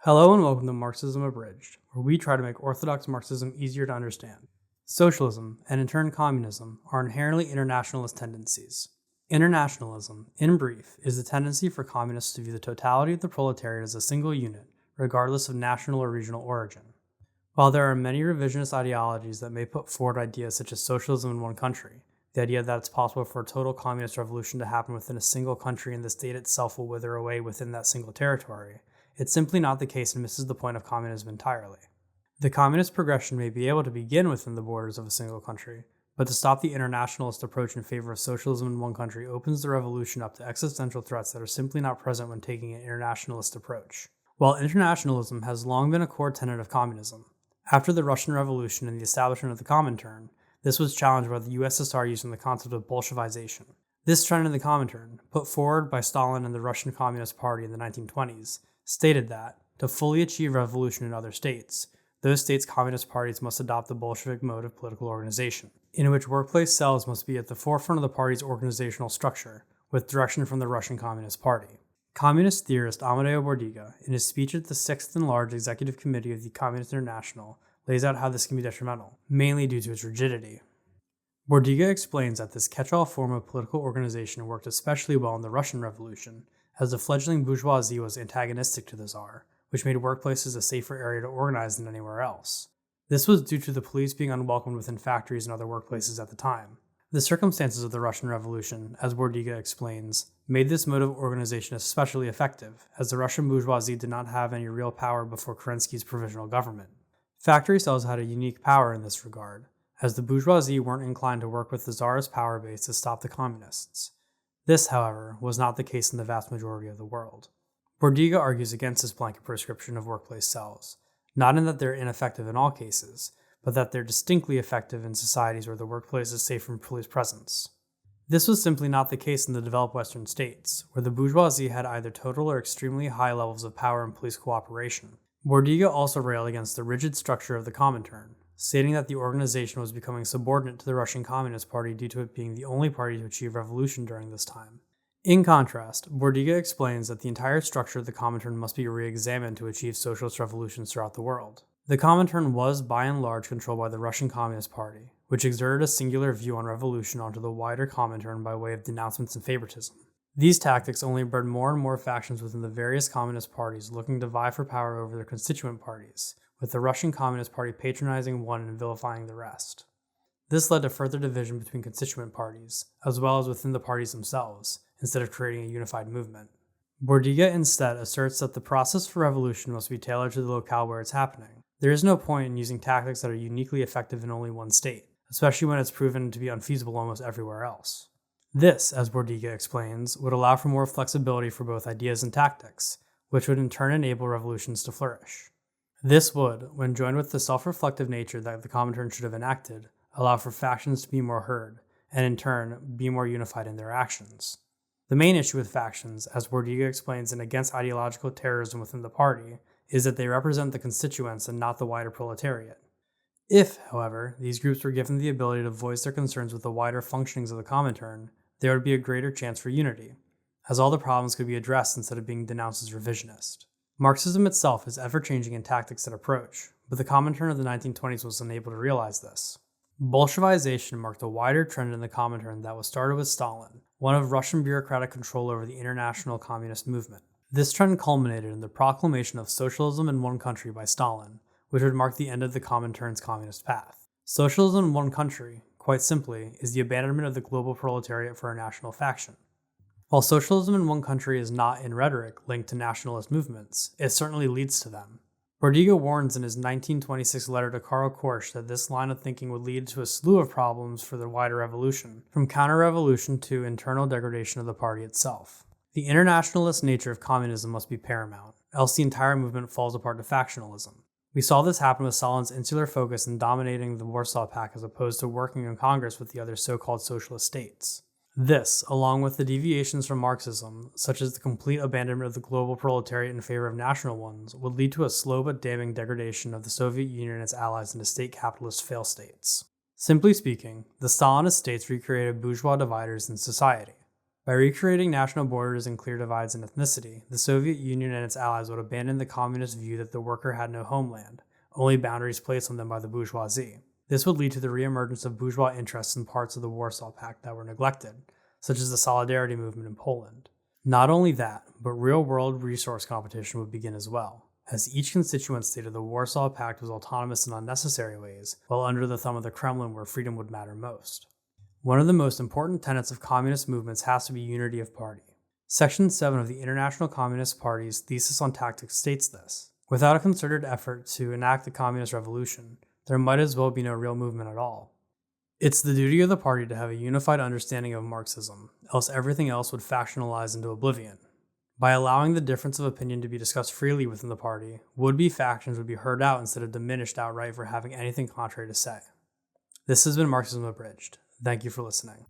Hello and welcome to Marxism Abridged, where we try to make orthodox Marxism easier to understand. Socialism, and in turn communism, are inherently internationalist tendencies. Internationalism, in brief, is the tendency for communists to view the totality of the proletariat as a single unit, regardless of national or regional origin. While there are many revisionist ideologies that may put forward ideas such as socialism in one country, the idea that it's possible for a total communist revolution to happen within a single country and the state itself will wither away within that single territory, it's simply not the case and misses the point of communism entirely. The communist progression may be able to begin within the borders of a single country, but to stop the internationalist approach in favor of socialism in one country opens the revolution up to existential threats that are simply not present when taking an internationalist approach. While internationalism has long been a core tenet of communism, after the Russian Revolution and the establishment of the Comintern, this was challenged by the USSR using the concept of Bolshevization. This trend in the Comintern, put forward by Stalin and the Russian Communist Party in the 1920s, stated that, to fully achieve revolution in other states, those states' communist parties must adopt the Bolshevik mode of political organization, in which workplace cells must be at the forefront of the party's organizational structure, with direction from the Russian Communist Party. Communist theorist Amadeo Bordiga, in his speech at the 6th and large Executive Committee of the Communist International, lays out how this can be detrimental, mainly due to its rigidity. Bordiga explains that this catch-all form of political organization worked especially well in the Russian Revolution, as the fledgling bourgeoisie was antagonistic to the Tsar, which made workplaces a safer area to organize than anywhere else. This was due to the police being unwelcomed within factories and other workplaces at the time. The circumstances of the Russian Revolution, as Bordiga explains, made this mode of organization especially effective, as the Russian bourgeoisie did not have any real power before Kerensky's provisional government. Factory cells had a unique power in this regard, as the bourgeoisie weren't inclined to work with the Tsarist power base to stop the communists. This, however, was not the case in the vast majority of the world. Bordiga argues against this blanket prescription of workplace cells, not in that they're ineffective in all cases, but that they're distinctly effective in societies where the workplace is safe from police presence. This was simply not the case in the developed Western states, where the bourgeoisie had either total or extremely high levels of power and police cooperation. Bordiga also railed against the rigid structure of the Comintern, stating that the organization was becoming subordinate to the Russian Communist Party due to it being the only party to achieve revolution during this time. In contrast, Bordiga explains that the entire structure of the Comintern must be re-examined to achieve socialist revolutions throughout the world. The Comintern was by and large controlled by the Russian Communist Party, which exerted a singular view on revolution onto the wider Comintern by way of denouncements and favoritism. These tactics only bred more and more factions within the various communist parties looking to vie for power over their constituent parties, with the Russian Communist Party patronizing one and vilifying the rest. This led to further division between constituent parties, as well as within the parties themselves, instead of creating a unified movement. Bordiga instead asserts that the process for revolution must be tailored to the locale where it's happening. There is no point in using tactics that are uniquely effective in only one state, especially when it's proven to be unfeasible almost everywhere else. This, as Bordiga explains, would allow for more flexibility for both ideas and tactics, which would in turn enable revolutions to flourish. This would, when joined with the self-reflective nature that the Comintern should have enacted, allow for factions to be more heard, and in turn, be more unified in their actions. The main issue with factions, as Bordiga explains in Against Ideological Terrorism Within the Party, is that they represent the constituents and not the wider proletariat. If, however, these groups were given the ability to voice their concerns with the wider functionings of the Comintern, there would be a greater chance for unity, as all the problems could be addressed instead of being denounced as revisionist. Marxism itself is ever-changing in tactics and approach, but the Comintern of the 1920s was unable to realize this. Bolshevization marked a wider trend in the Comintern that was started with Stalin, one of Russian bureaucratic control over the international communist movement. This trend culminated in the proclamation of socialism in one country by Stalin, which would mark the end of the Comintern's communist path. Socialism in one country, quite simply, is the abandonment of the global proletariat for a national faction. While socialism in one country is not, in rhetoric, linked to nationalist movements, it certainly leads to them. Bordiga warns in his 1926 letter to Karl Korsch that this line of thinking would lead to a slew of problems for the wider revolution, from counter-revolution to internal degradation of the party itself. The internationalist nature of communism must be paramount, else the entire movement falls apart to factionalism. We saw this happen with Stalin's insular focus in dominating the Warsaw Pact as opposed to working in Congress with the other so-called socialist states. This, along with the deviations from Marxism, such as the complete abandonment of the global proletariat in favor of national ones, would lead to a slow but damning degradation of the Soviet Union and its allies into state capitalist fail states. Simply speaking, the Stalinist states recreated bourgeois dividers in society. By recreating national borders and clear divides in ethnicity, the Soviet Union and its allies would abandon the communist view that the worker had no homeland, only boundaries placed on them by the bourgeoisie. This would lead to the reemergence of bourgeois interests in parts of the Warsaw Pact that were neglected, such as the Solidarity movement in Poland. Not only that, but real-world resource competition would begin as well, as each constituent state of the Warsaw Pact was autonomous in unnecessary ways, while under the thumb of the Kremlin where freedom would matter most. One of the most important tenets of communist movements has to be unity of party. Section 7 of the International Communist Party's Thesis on Tactics states this. Without a concerted effort to enact the communist revolution, there might as well be no real movement at all. It's the duty of the party to have a unified understanding of Marxism, else everything else would factionalize into oblivion. By allowing the difference of opinion to be discussed freely within the party, would-be factions would be heard out instead of diminished outright for having anything contrary to say. This has been Marxism Abridged. Thank you for listening.